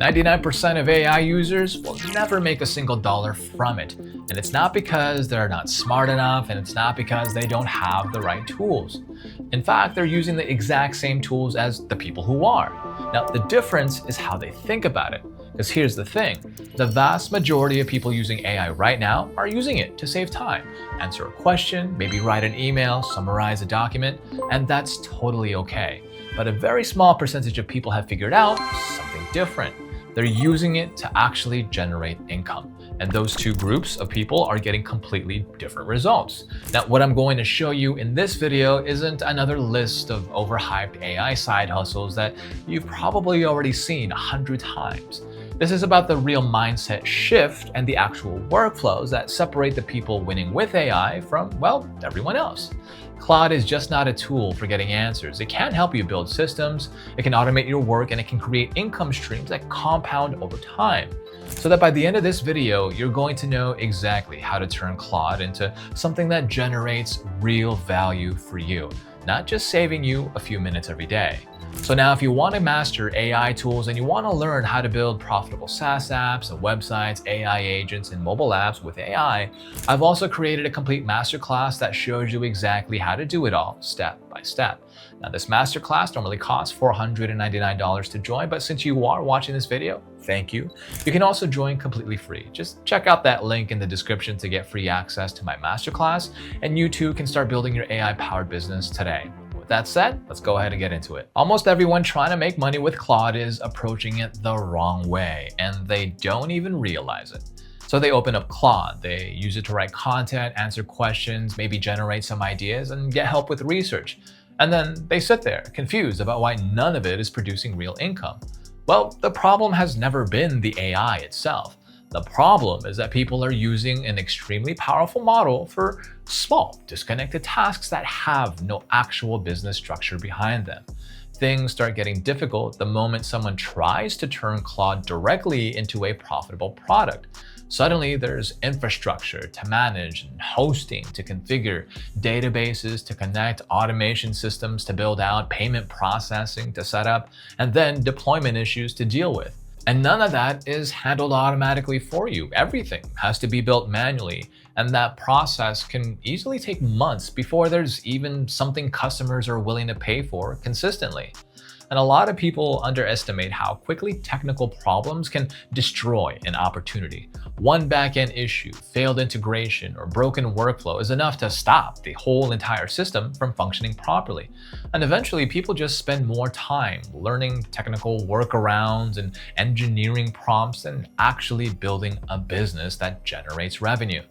99% of AI users will never make a single dollar from it. And it's not because they're not smart enough, and it's not because they don't have the right tools. In fact, they're using the exact same tools as the people who are. Now, the difference is how they think about it. Because here's the thing, the vast majority of people using AI right now are using it to save time, answer a question, maybe write an email, summarize a document, and that's totally okay. But a very small percentage of people have figured out something different. They're using it to actually generate income. And those two groups of people are getting completely different results. Now, what I'm going to show you in this video isn't another list of overhyped AI side hustles that you've probably already seen 100 times. This is about the real mindset shift and the actual workflows that separate the people winning with AI from, well, everyone else. Claude is just not a tool for getting answers. It can help you build systems, it can automate your work, and it can create income streams that compound over time. So that by the end of this video, you're going to know exactly how to turn Claude into something that generates real value for you, not just saving you a few minutes every day. So now if you want to master AI tools and you want to learn how to build profitable SaaS apps and websites, AI agents, and mobile apps with AI, I've also created a complete masterclass that shows you exactly how to do it all step by step. Now this masterclass normally costs $499 to join, but since you are watching this video, thank you. You can also join completely free. Just check out that link in the description to get free access to my masterclass, and you too can start building your AI-powered business today. That said, let's go ahead and get into it. Almost everyone trying to make money with Claude is approaching it the wrong way, and they don't even realize it. So they open up Claude, they use it to write content, answer questions, maybe generate some ideas, and get help with research. And then they sit there, confused about why none of it is producing real income. Well, the problem has never been the AI itself. The problem is that people are using an extremely powerful model for small, disconnected tasks that have no actual business structure behind them. Things start getting difficult the moment someone tries to turn Claude directly into a profitable product. Suddenly, there's infrastructure to manage and hosting to configure, databases to connect, automation systems to build out, payment processing to set up, and then deployment issues to deal with. And none of that is handled automatically for you. Everything has to be built manually, and that process can easily take months before there's even something customers are willing to pay for consistently. And a lot of people underestimate how quickly technical problems can destroy an opportunity. One back-end issue, failed integration, or broken workflow is enough to stop the whole entire system from functioning properly. And eventually, people just spend more time learning technical workarounds and engineering prompts than actually building a business that generates revenue.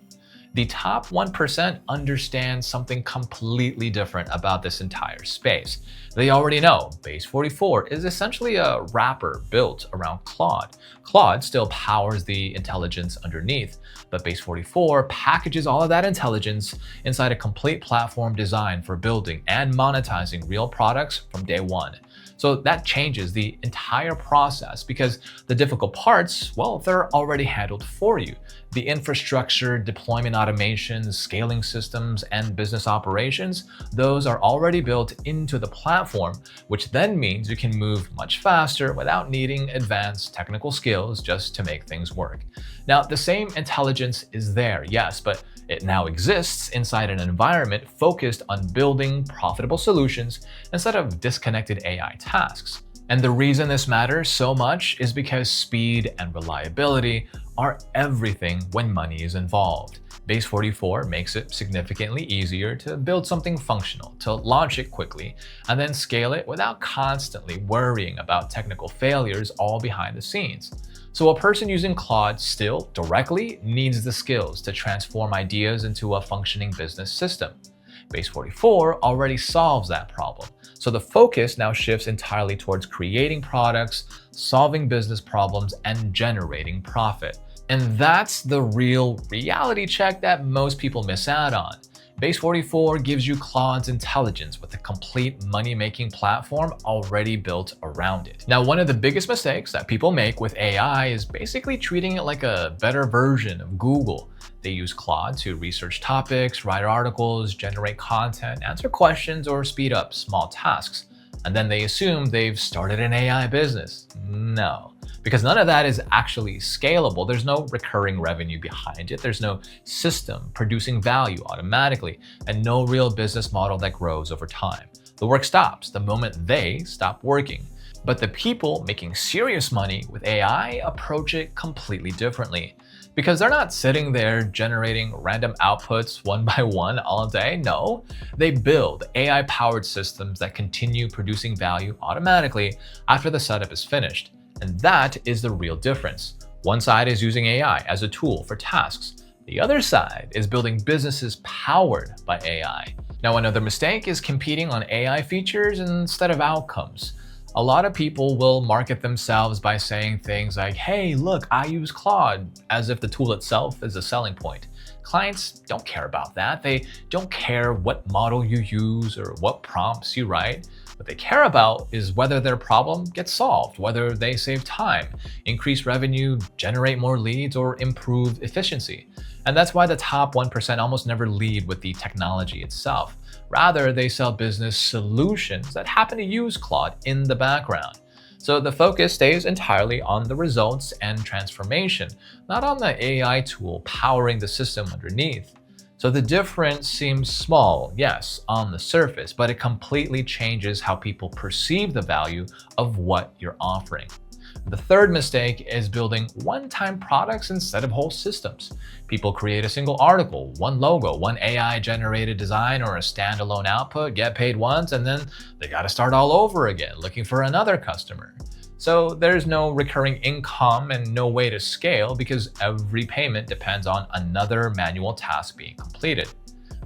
The top 1% understand something completely different about this entire space. They already know Base 44 is essentially a wrapper built around Claude. Claude still powers the intelligence underneath, but Base 44 packages all of that intelligence inside a complete platform designed for building and monetizing real products from day one. So that changes the entire process because the difficult parts, well, they're already handled for you. The infrastructure, deployment automation, scaling systems, and business operations, those are already built into the platform, which then means you can move much faster without needing advanced technical skills just to make things work. Now, the same intelligence is there, yes, but it now exists inside an environment focused on building profitable solutions instead of disconnected AI tasks. And the reason this matters so much is because speed and reliability are everything when money is involved. Base 44 makes it significantly easier to build something functional, to launch it quickly, and then scale it without constantly worrying about technical failures all behind the scenes. So a person using Claude still directly needs the skills to transform ideas into a functioning business system. Base 44 already solves that problem. So the focus now shifts entirely towards creating products, solving business problems, and generating profit. And that's the real reality check that most people miss out on. Base 44 gives you Claude's intelligence with a complete money-making platform already built around it. Now, one of the biggest mistakes that people make with AI is basically treating it like a better version of Google. They use Claude to research topics, write articles, generate content, answer questions, or speed up small tasks. And then they assume they've started an AI business. No. because none of that is actually scalable. There's no recurring revenue behind it. There's no system producing value automatically, and no real business model that grows over time. The work stops the moment they stop working. But the people making serious money with AI approach it completely differently. Because they're not sitting there generating random outputs one by one all day. No, they build AI-powered systems that continue producing value automatically after the setup is finished. And that is the real difference. One side is using AI as a tool for tasks. The other side is building businesses powered by AI. Now, another mistake is competing on AI features instead of outcomes. A lot of people will market themselves by saying things like, hey, look, I use Claude, as if the tool itself is a selling point. Clients don't care about that. They don't care what model you use or what prompts you write. What they care about is whether their problem gets solved, whether they save time, increase revenue, generate more leads, or improve efficiency. And that's why the top 1% almost never lead with the technology itself. Rather, they sell business solutions that happen to use Claude in the background. So the focus stays entirely on the results and transformation, not on the AI tool powering the system underneath. So the difference seems small, yes, on the surface, but it completely changes how people perceive the value of what you're offering. The third mistake is building one-time products instead of whole systems. People create a single article, one logo, one AI-generated design, or a standalone output, get paid once, and then they got to start all over again, looking for another customer. So there's no recurring income and no way to scale because every payment depends on another manual task being completed.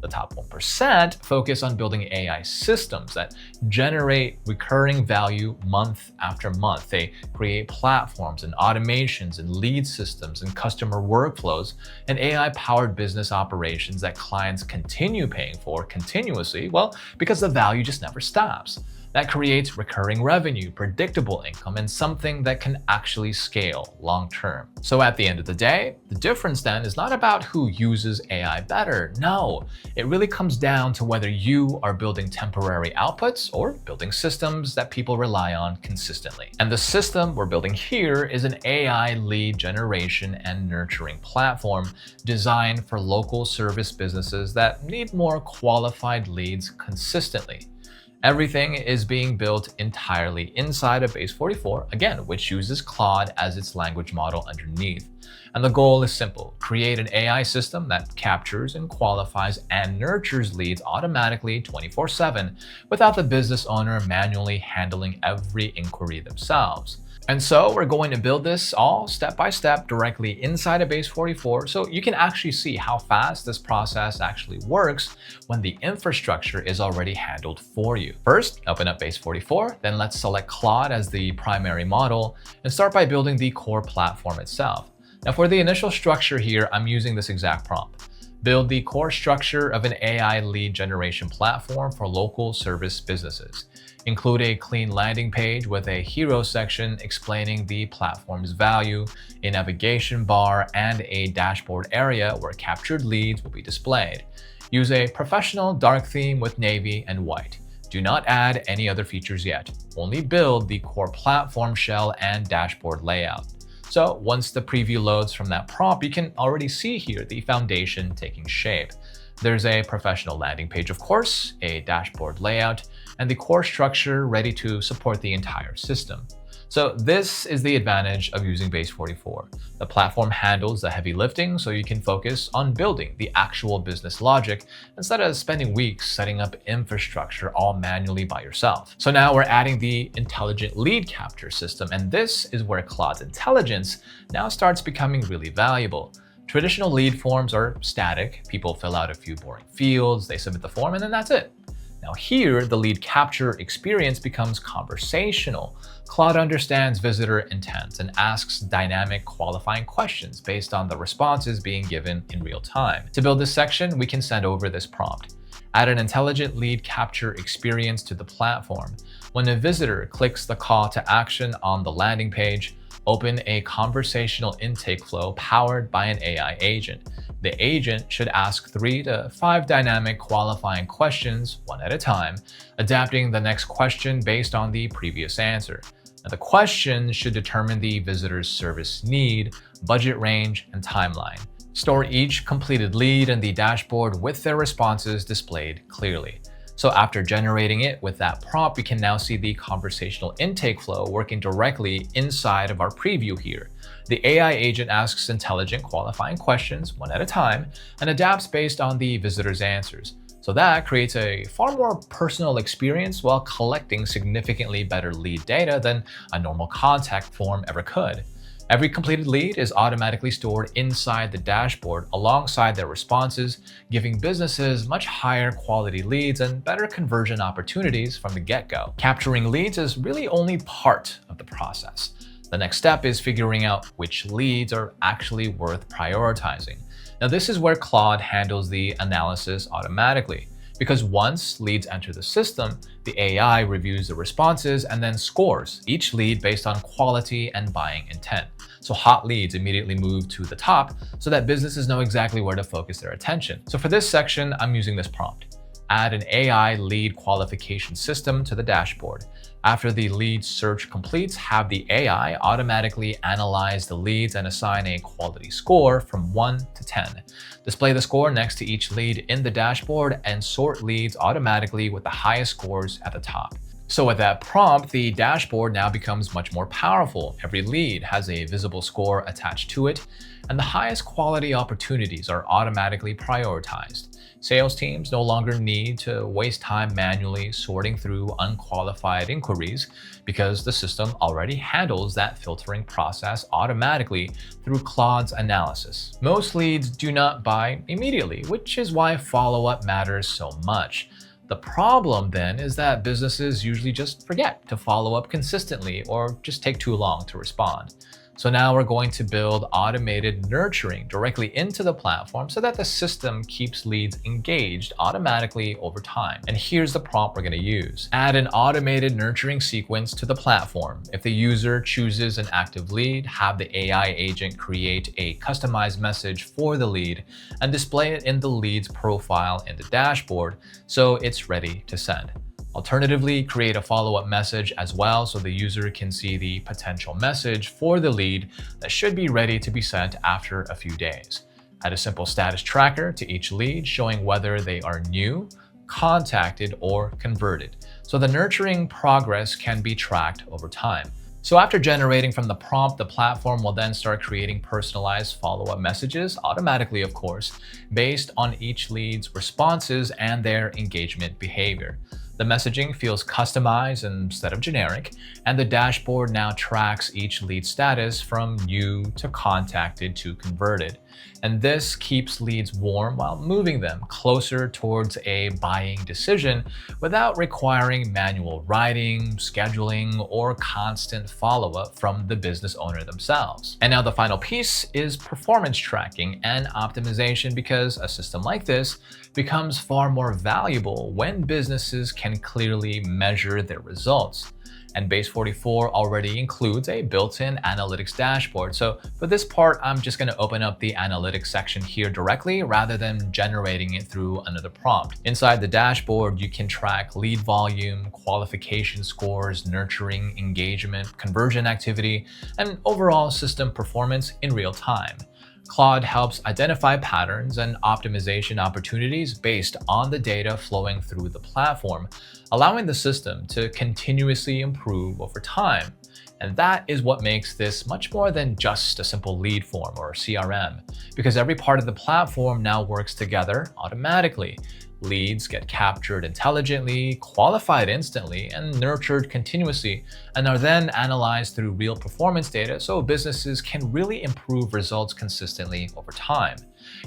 The top 1% focus on building AI systems that generate recurring value month after month. They create platforms and automations and lead systems and customer workflows and AI-powered business operations that clients continue paying for continuously, well, because the value just never stops. That creates recurring revenue, predictable income, and something that can actually scale long term. So at the end of the day, the difference then is not about who uses AI better. No, it really comes down to whether you are building temporary outputs or building systems that people rely on consistently. And the system we're building here is an AI lead generation and nurturing platform designed for local service businesses that need more qualified leads consistently. Everything is being built entirely inside of Base 44, again, which uses Claude as its language model underneath. And the goal is simple: create an AI system that captures and qualifies and nurtures leads automatically 24/7 without the business owner manually handling every inquiry themselves. And so we're going to build this all step by step directly inside of Base 44 so you can actually see how fast this process actually works when the infrastructure is already handled for you. First, open up Base 44, then let's select Claude as the primary model and start by building the core platform itself. Now for the initial structure here, I'm using this exact prompt. Build the core structure of an AI lead generation platform for local service businesses. Include a clean landing page with a hero section explaining the platform's value, a navigation bar, and a dashboard area where captured leads will be displayed. Use a professional dark theme with navy and white. Do not add any other features yet. Only build the core platform shell and dashboard layout. So once the preview loads from that prompt, you can already see here the foundation taking shape. There's a professional landing page, of course, a dashboard layout, and the core structure ready to support the entire system. So this is the advantage of using Base 44. The platform handles the heavy lifting so you can focus on building the actual business logic instead of spending weeks setting up infrastructure all manually by yourself. So now we're adding the intelligent lead capture system, and this is where Claude's intelligence now starts becoming really valuable. Traditional lead forms are static. People fill out a few boring fields, they submit the form, and then that's it. Now here, the lead capture experience becomes conversational. Claude understands visitor intent and asks dynamic qualifying questions based on the responses being given in real time. To build this section, we can send over this prompt. Add an intelligent lead capture experience to the platform. When a visitor clicks the call to action on the landing page, open a conversational intake flow powered by an AI agent. The agent should ask 3 to 5 dynamic qualifying questions, one at a time, adapting the next question based on the previous answer. Now, the questions should determine the visitor's service need, budget range, and timeline. Store each completed lead in the dashboard with their responses displayed clearly. So after generating it with that prompt, we can now see the conversational intake flow working directly inside of our preview here. The AI agent asks intelligent qualifying questions one at a time and adapts based on the visitor's answers. So that creates a far more personal experience while collecting significantly better lead data than a normal contact form ever could. Every completed lead is automatically stored inside the dashboard alongside their responses, giving businesses much higher quality leads and better conversion opportunities from the get-go. Capturing leads is really only part of the process. The next step is figuring out which leads are actually worth prioritizing. Now, this is where Claude handles the analysis automatically. Because once leads enter the system, the AI reviews the responses and then scores each lead based on quality and buying intent. So hot leads immediately move to the top so that businesses know exactly where to focus their attention. So for this section, I'm using this prompt. Add an AI lead qualification system to the dashboard. After the lead search completes, have the AI automatically analyze the leads and assign a quality score from 1 to 10. Display the score next to each lead in the dashboard and sort leads automatically with the highest scores at the top. So with that prompt, the dashboard now becomes much more powerful. Every lead has a visible score attached to it, and the highest quality opportunities are automatically prioritized. Sales teams no longer need to waste time manually sorting through unqualified inquiries because the system already handles that filtering process automatically through Claude's analysis. Most leads do not buy immediately, which is why follow-up matters so much. The problem then is that businesses usually just forget to follow up consistently or just take too long to respond. So now we're going to build automated nurturing directly into the platform so that the system keeps leads engaged automatically over time. And here's the prompt we're going to use. Add an automated nurturing sequence to the platform. If the user chooses an active lead, have the AI agent create a customized message for the lead and display it in the lead's profile in the dashboard so it's ready to send. Alternatively, create a follow-up message as well so the user can see the potential message for the lead that should be ready to be sent after a few days. Add a simple status tracker to each lead showing whether they are new, contacted, or converted, so the nurturing progress can be tracked over time. So after generating from the prompt, the platform will then start creating personalized follow-up messages, automatically of course, based on each lead's responses and their engagement behavior. The messaging feels customized instead of generic, and the dashboard now tracks each lead status from new to contacted to converted. And this keeps leads warm while moving them closer towards a buying decision without requiring manual writing, scheduling, or constant follow-up from the business owner themselves. And now the final piece is performance tracking and optimization, because a system like this becomes far more valuable when businesses can clearly measure their results. And Base 44 already includes a built-in analytics dashboard. So for this part, I'm just going to open up the analytics section here directly rather than generating it through another prompt. Inside the dashboard, you can track lead volume, qualification scores, nurturing, engagement, conversion activity, and overall system performance in real time. Claude helps identify patterns and optimization opportunities based on the data flowing through the platform, allowing the system to continuously improve over time. And that is what makes this much more than just a simple lead form or CRM, because every part of the platform now works together automatically. Leads get captured intelligently, qualified instantly, and nurtured continuously, and are then analyzed through real performance data so businesses can really improve results consistently over time.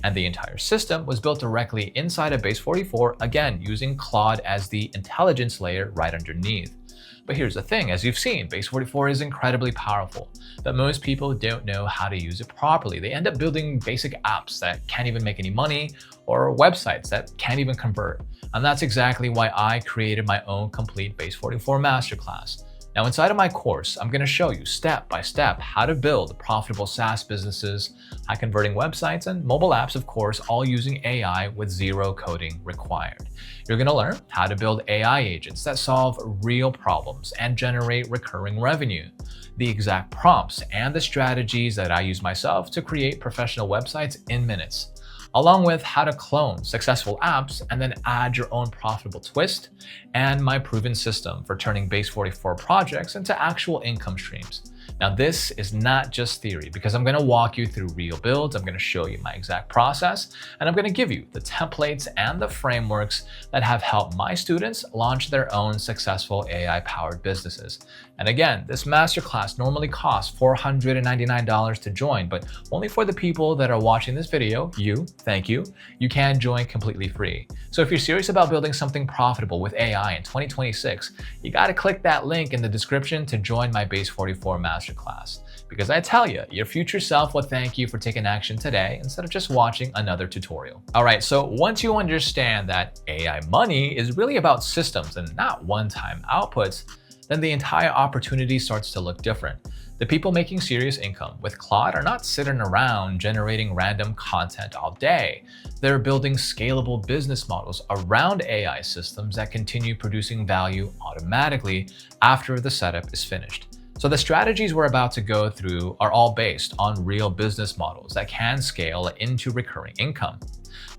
And the entire system was built directly inside of Base 44, again, using Claude as the intelligence layer right underneath. But here's the thing, as you've seen, Base 44 is incredibly powerful, but most people don't know how to use it properly. They end up building basic apps that can't even make any money, or websites that can't even convert. And that's exactly why I created my own complete Base 44 Masterclass. Now, inside of my course, I'm going to show you step by step how to build profitable SaaS businesses, high converting websites, and mobile apps, of course, all using AI with zero coding required. You're going to learn how to build AI agents that solve real problems and generate recurring revenue, the exact prompts and the strategies that I use myself to create professional websites in minutes, along with how to clone successful apps and then add your own profitable twist, and my proven system for turning Base 44 projects into actual income streams. Now, this is not just theory because I'm going to walk you through real builds, I'm going to show you my exact process, and I'm going to give you the templates and the frameworks that have helped my students launch their own successful AI-powered businesses. And again, this masterclass normally costs $499 to join, but only for the people that are watching this video, thank you, you can join completely free. So if you're serious about building something profitable with AI in 2026, you got to click that link in the description to join my Base 44 masterclass. Because I tell you, your future self will thank you for taking action today instead of just watching another tutorial. All right, so once you understand that AI money is really about systems and not one-time outputs, then the entire opportunity starts to look different. The people making serious income with Claude are not sitting around generating random content all day. They're building scalable business models around AI systems that continue producing value automatically after the setup is finished. So the strategies we're about to go through are all based on real business models that can scale into recurring income.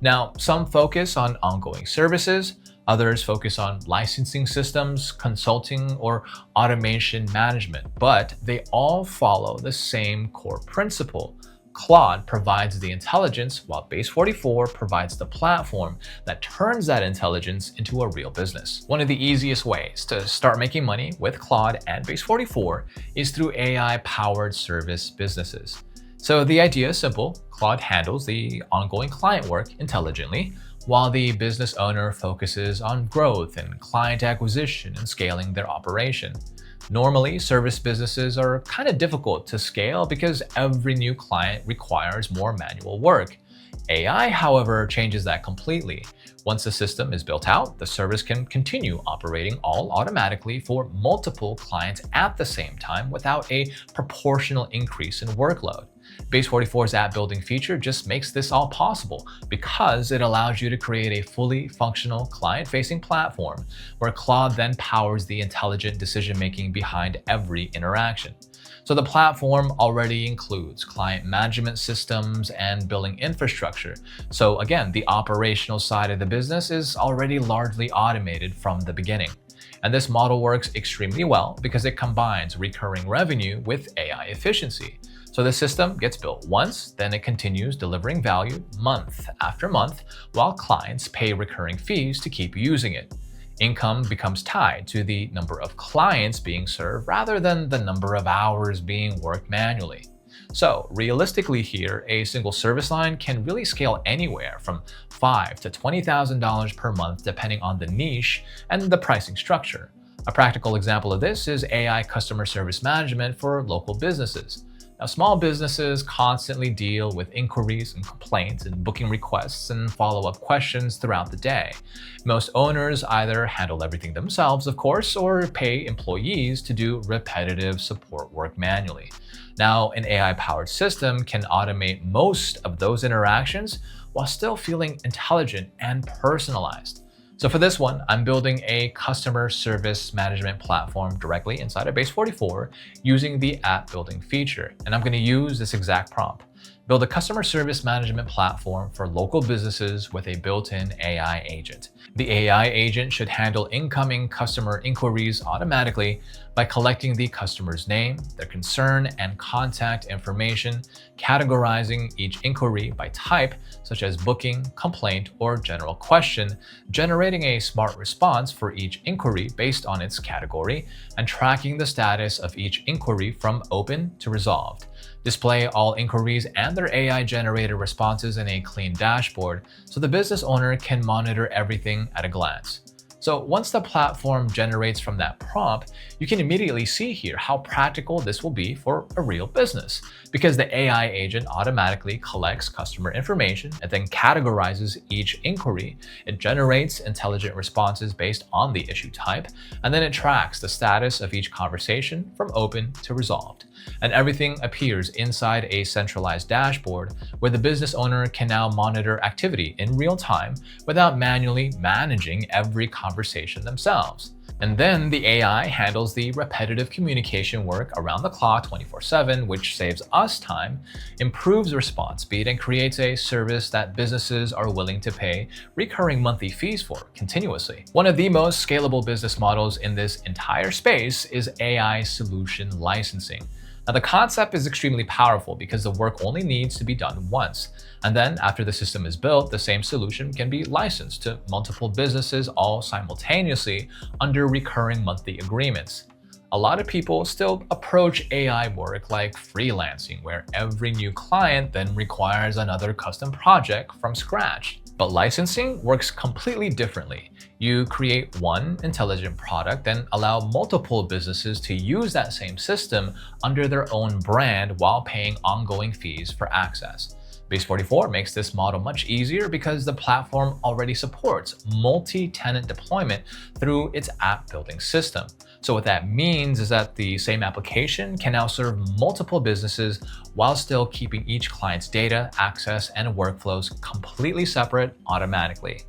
Now, some focus on ongoing services, others focus on licensing systems, consulting, or automation management, but they all follow the same core principle. Claude provides the intelligence, while Base 44 provides the platform that turns that intelligence into a real business. One of the easiest ways to start making money with Claude and Base 44 is through AI-powered service businesses. So the idea is simple. Claude handles the ongoing client work intelligently, while the business owner focuses on growth and client acquisition and scaling their operation. Normally, service businesses are kind of difficult to scale because every new client requires more manual work. AI, however, changes that completely. Once the system is built out, the service can continue operating all automatically for multiple clients at the same time without a proportional increase in workload. Base 44's app building feature just makes this all possible because it allows you to create a fully functional client-facing platform where Claude then powers the intelligent decision-making behind every interaction. So the platform already includes client management systems and billing infrastructure. So again, the operational side of the business is already largely automated from the beginning. And this model works extremely well because it combines recurring revenue with AI efficiency. So the system gets built once, then it continues delivering value month after month while clients pay recurring fees to keep using it. Income becomes tied to the number of clients being served rather than the number of hours being worked manually. So realistically here, a single service line can really scale anywhere from $5,000 to $20,000 per month depending on the niche and the pricing structure. A practical example of this is AI customer service management for local businesses. Now, small businesses constantly deal with inquiries and complaints and booking requests and follow-up questions throughout the day. Most owners either handle everything themselves, of course, or pay employees to do repetitive support work manually. Now, an AI-powered system can automate most of those interactions while still feeling intelligent and personalized. So for this one, I'm building a customer service management platform directly inside of Base 44 using the app building feature. And I'm going to use this exact prompt. Build a customer service management platform for local businesses with a built-in AI agent. The AI agent should handle incoming customer inquiries automatically by collecting the customer's name, their concern, and contact information, categorizing each inquiry by type, such as booking, complaint, or general question, generating a smart response for each inquiry based on its category, and tracking the status of each inquiry from open to resolved. Display all inquiries and their AI-generated responses in a clean dashboard so the business owner can monitor everything at a glance. So once the platform generates from that prompt, you can immediately see here how practical this will be for a real business, because the AI agent automatically collects customer information and then categorizes each inquiry. It generates intelligent responses based on the issue type, and then it tracks the status of each conversation from open to resolved. And everything appears inside a centralized dashboard where the business owner can now monitor activity in real time without manually managing every conversation themselves. And then the AI handles the repetitive communication work around the clock 24/7, which saves us time, improves response speed, and creates a service that businesses are willing to pay recurring monthly fees for continuously. One of the most scalable business models in this entire space is AI solution licensing. Now, the concept is extremely powerful because the work only needs to be done once. And then after the system is built, the same solution can be licensed to multiple businesses all simultaneously under recurring monthly agreements. A lot of people still approach AI work like freelancing, where every new client then requires another custom project from scratch. But licensing works completely differently. You create one intelligent product and allow multiple businesses to use that same system under their own brand while paying ongoing fees for access. Base 44 makes this model much easier because the platform already supports multi-tenant deployment through its app building system. So what that means is that the same application can now serve multiple businesses while still keeping each client's data, access, and workflows completely separate automatically.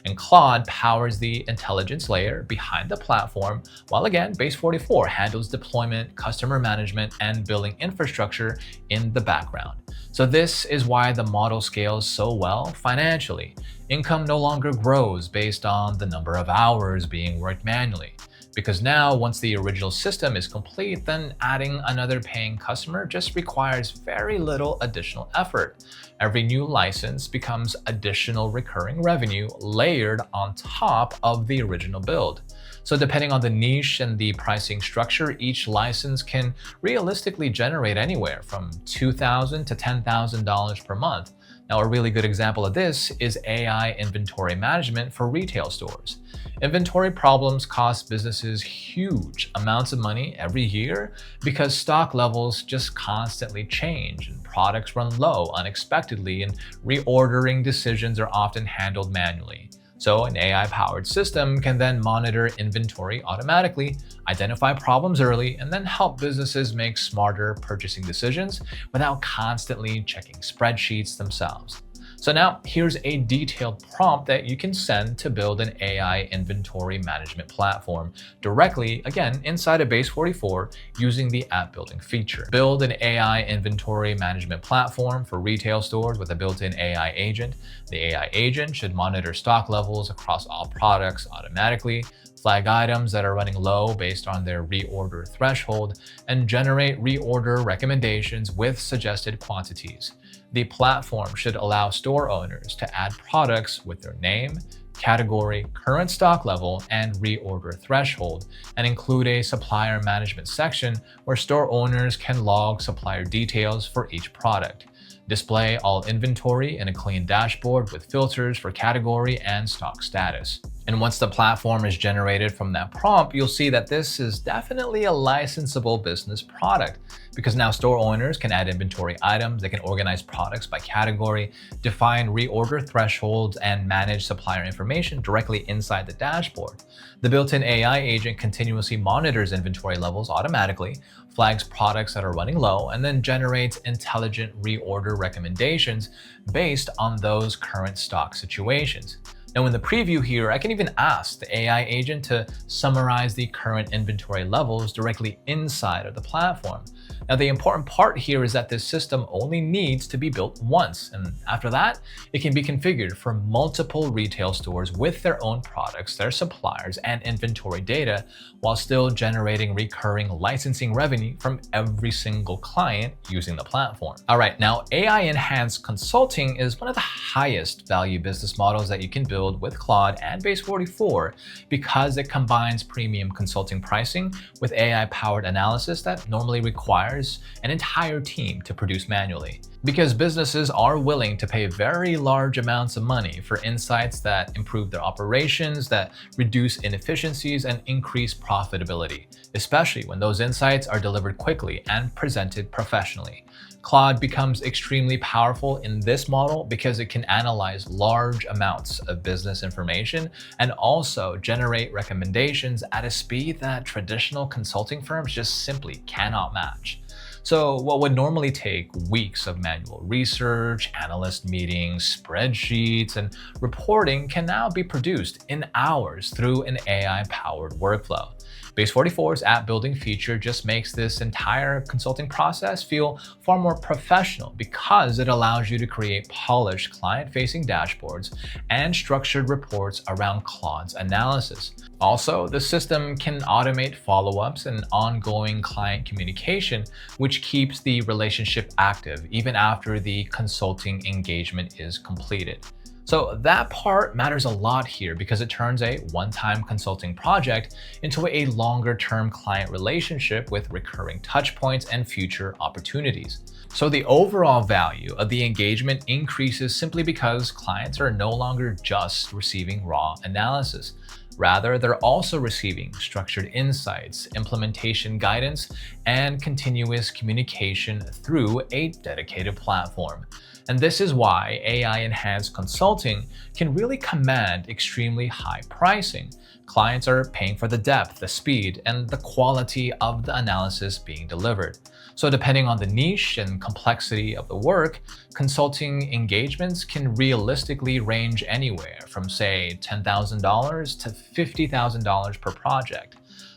And Claude powers the intelligence layer behind the platform, while again, Base 44 handles deployment, customer management, and billing infrastructure in the background. So this is why the model scales so well financially. Income no longer grows based on the number of hours being worked manually. Because now, once the original system is complete, then adding another paying customer just requires very little additional effort. Every new license becomes additional recurring revenue layered on top of the original build. So depending on the niche and the pricing structure, each license can realistically generate anywhere from $2,000 to $10,000 per month. Now, a really good example of this is AI inventory management for retail stores. Inventory problems cost businesses huge amounts of money every year because stock levels just constantly change and products run low unexpectedly, and reordering decisions are often handled manually. So an AI-powered system can then monitor inventory automatically, identify problems early, and then help businesses make smarter purchasing decisions without constantly checking spreadsheets themselves. So now here's a detailed prompt that you can send to build an AI inventory management platform directly, again, inside of Base 44 using the app building feature. Build an AI inventory management platform for retail stores with a built-in AI agent. The AI agent should monitor stock levels across all products automatically, flag items that are running low based on their reorder threshold, and generate reorder recommendations with suggested quantities. The platform should allow store owners to add products with their name, category, current stock level, and reorder threshold, and include a supplier management section where store owners can log supplier details for each product. Display all inventory in a clean dashboard with filters for category and stock status. And once the platform is generated from that prompt, you'll see that this is definitely a licensable business product, because now store owners can add inventory items, they can organize products by category, define reorder thresholds, and manage supplier information directly inside the dashboard. The built-in AI agent continuously monitors inventory levels automatically, flags products that are running low, and then generates intelligent reorder recommendations based on those current stock situations. Now in the preview here, I can even ask the AI agent to summarize the current inventory levels directly inside of the platform. Now the important part here is that this system only needs to be built once, and after that, it can be configured for multiple retail stores with their own products, their suppliers, and inventory data, while still generating recurring licensing revenue from every single client using the platform. All right, now AI-enhanced consulting is one of the highest value business models that you can build build with Claude and Base 44 because it combines premium consulting pricing with AI-powered analysis that normally requires an entire team to produce manually. Because businesses are willing to pay very large amounts of money for insights that improve their operations, that reduce inefficiencies, and increase profitability, especially when those insights are delivered quickly and presented professionally. Claude becomes extremely powerful in this model because it can analyze large amounts of business information and also generate recommendations at a speed that traditional consulting firms just simply cannot match. So what would normally take weeks of manual research, analyst meetings, spreadsheets, and reporting can now be produced in hours through an AI-powered workflow. Base 44's app building feature just makes this entire consulting process feel far more professional because it allows you to create polished client-facing dashboards and structured reports around Claude's analysis. Also, the system can automate follow-ups and ongoing client communication, which keeps the relationship active even after the consulting engagement is completed. So that part matters a lot here because it turns a one-time consulting project into a longer-term client relationship with recurring touchpoints and future opportunities. So the overall value of the engagement increases simply because clients are no longer just receiving raw analysis. Rather, they're also receiving structured insights, implementation guidance, and continuous communication through a dedicated platform. And this is why AI-enhanced consulting can really command extremely high pricing. Clients are paying for the depth, the speed, and the quality of the analysis being delivered. So depending on the niche and complexity of the work, consulting engagements can realistically range anywhere from, say, $10,000 to $50,000 per project.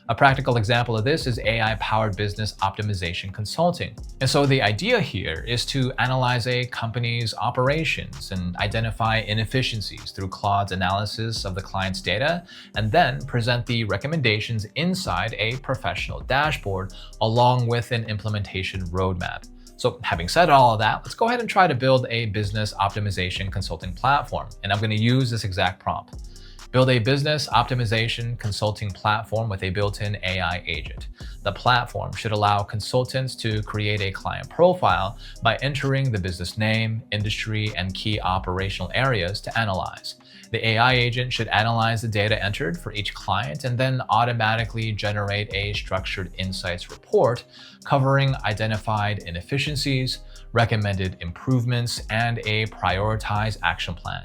A practical example of this is AI-powered business optimization consulting. And so the idea here is to analyze a company's operations and identify inefficiencies through Claude's analysis of the client's data, and then present the recommendations inside a professional dashboard along with an implementation roadmap. So having said all of that, let's go ahead and try to build a business optimization consulting platform. And I'm going to use this exact prompt. Build a business optimization consulting platform with a built-in AI agent. The platform should allow consultants to create a client profile by entering the business name, industry, and key operational areas to analyze. The AI agent should analyze the data entered for each client and then automatically generate a structured insights report covering identified inefficiencies, recommended improvements, and a prioritized action plan.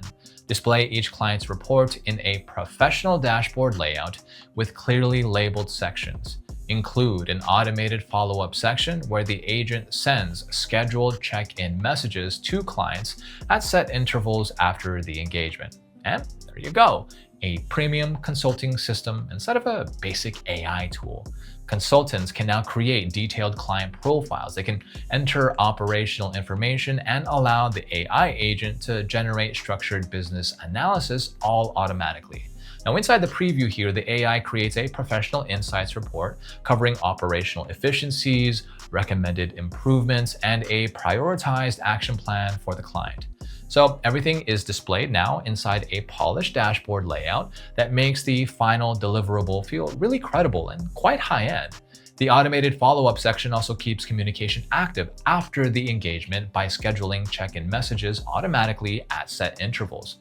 Display each client's report in a professional dashboard layout with clearly labeled sections. Include an automated follow-up section where the agent sends scheduled check-in messages to clients at set intervals after the engagement. And there you go, a premium consulting system instead of a basic AI tool. Consultants can now create detailed client profiles. They can enter operational information and allow the AI agent to generate structured business analysis all automatically. Now, inside the preview here, the AI creates a professional insights report covering operational efficiencies, recommended improvements, and a prioritized action plan for the client. So everything is displayed now inside a polished dashboard layout that makes the final deliverable feel really credible and quite high-end. The automated follow-up section also keeps communication active after the engagement by scheduling check-in messages automatically at set intervals.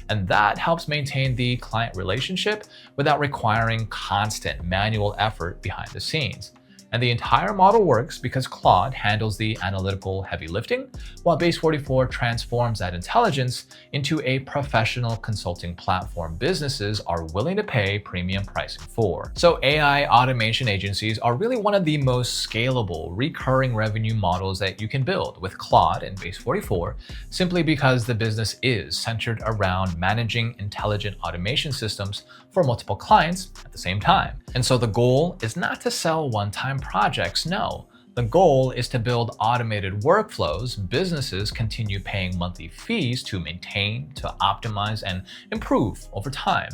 And that helps maintain the client relationship without requiring constant manual effort behind the scenes. And the entire model works because Claude handles the analytical heavy lifting, while Base 44 transforms that intelligence into a professional consulting platform businesses are willing to pay premium pricing for. So AI automation agencies are really one of the most scalable, recurring revenue models that you can build with Claude and Base 44, simply because the business is centered around managing intelligent automation systems for multiple clients at the same time. And so the goal is not to sell one-time projects, no. The goal is to build automated workflows businesses continue paying monthly fees to maintain, to optimize, and improve over time.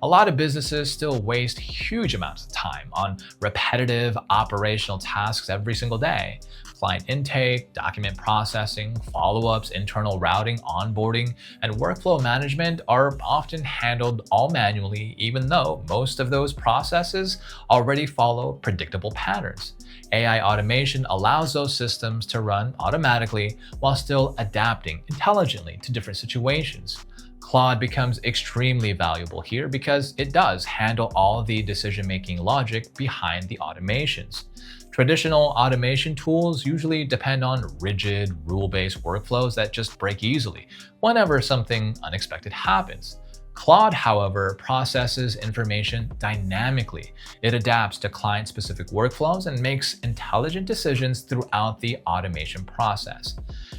A lot of businesses still waste huge amounts of time on repetitive operational tasks every single day. Client intake, document processing, follow-ups, internal routing, onboarding, and workflow management are often handled all manually, even though most of those processes already follow predictable patterns. AI automation allows those systems to run automatically while still adapting intelligently to different situations. Claude becomes extremely valuable here because it does handle all the decision-making logic behind the automations. Traditional automation tools usually depend on rigid, rule-based workflows that just break easily whenever something unexpected happens. Claude, however, processes information dynamically. It adapts to client-specific workflows and makes intelligent decisions throughout the automation process.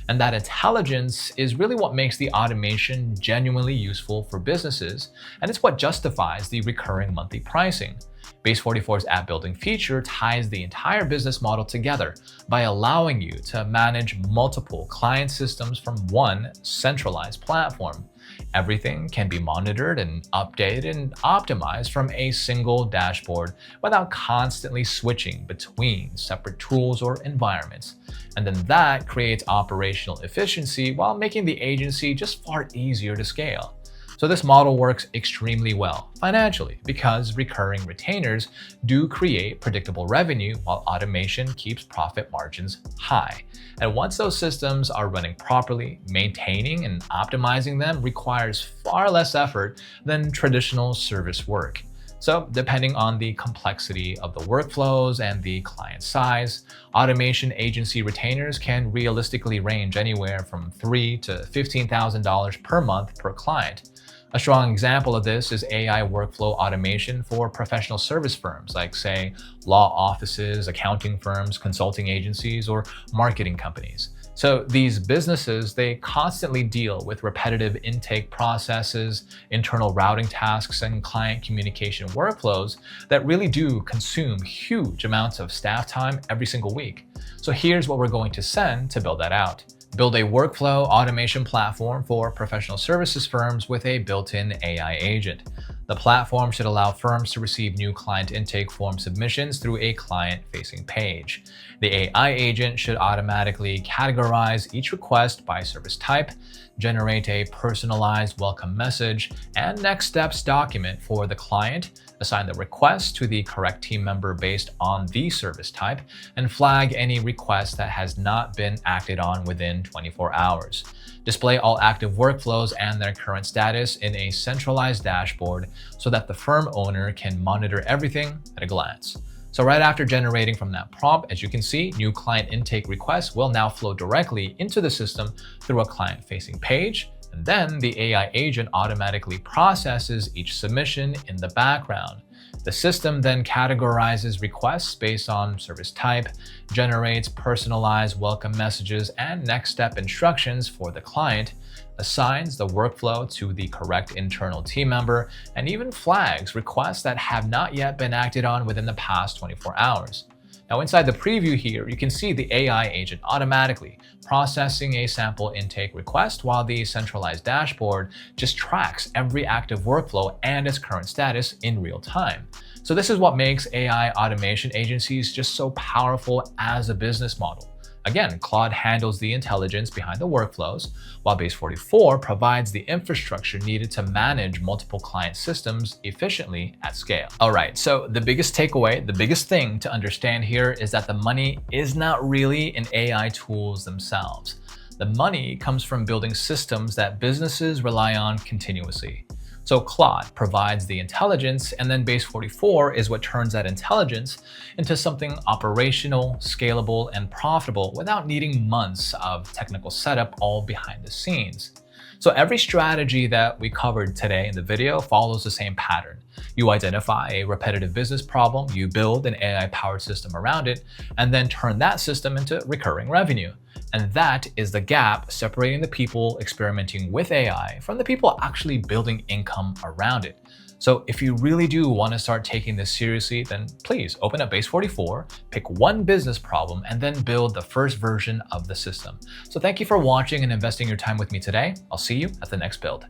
And that intelligence is really what makes the automation genuinely useful for businesses, and it's what justifies the recurring monthly pricing. Base44's app building feature ties the entire business model together by allowing you to manage multiple client systems from one centralized platform. Everything can be monitored and updated and optimized from a single dashboard without constantly switching between separate tools or environments. And then that creates operational efficiency while making the agency just far easier to scale. So this model works extremely well financially because recurring retainers do create predictable revenue while automation keeps profit margins high. And once those systems are running properly, maintaining and optimizing them requires far less effort than traditional service work. So depending on the complexity of the workflows and the client size, automation agency retainers can realistically range anywhere from $3,000 to $15,000 per month per client. A strong example of this is AI workflow automation for professional service firms like, say, law offices, accounting firms, consulting agencies, or marketing companies. So these businesses, they constantly deal with repetitive intake processes, internal routing tasks, and client communication workflows that really do consume huge amounts of staff time every single week. So here's what we're going to send to build that out. Build a workflow automation platform for professional services firms with a built-in AI agent. The platform should allow firms to receive new client intake form submissions through a client-facing page. The AI agent should automatically categorize each request by service type, generate a personalized welcome message and next steps document for the client, assign the request to the correct team member based on the service type, and flag any request that has not been acted on within 24 hours. Display all active workflows and their current status in a centralized dashboard so that the firm owner can monitor everything at a glance. So right after generating from that prompt, as you can see, new client intake requests will now flow directly into the system through a client-facing page. And then the AI agent automatically processes each submission in the background. The system then categorizes requests based on service type, generates personalized welcome messages and next step instructions for the client, assigns the workflow to the correct internal team member, and even flags requests that have not yet been acted on within the past 24 hours. Now inside the preview here, you can see the AI agent automatically processing a sample intake request while the centralized dashboard just tracks every active workflow and its current status in real time. So this is what makes AI automation agencies just so powerful as a business model. Again, Claude handles the intelligence behind the workflows, while Base44 provides the infrastructure needed to manage multiple client systems efficiently at scale. All right, so the biggest takeaway, the biggest thing to understand here is that the money is not really in AI tools themselves. The money comes from building systems that businesses rely on continuously. So Claude provides the intelligence, and then Base44 is what turns that intelligence into something operational, scalable, and profitable without needing months of technical setup all behind the scenes. So every strategy that we covered today in the video follows the same pattern. You identify a repetitive business problem, you build an AI-powered system around it, and then turn that system into recurring revenue. And that is the gap separating the people experimenting with AI from the people actually building income around it. So if you really do want to start taking this seriously, then please open up Base44, pick one business problem, and then build the first version of the system. So thank you for watching and investing your time with me today. I'll see you at the next build.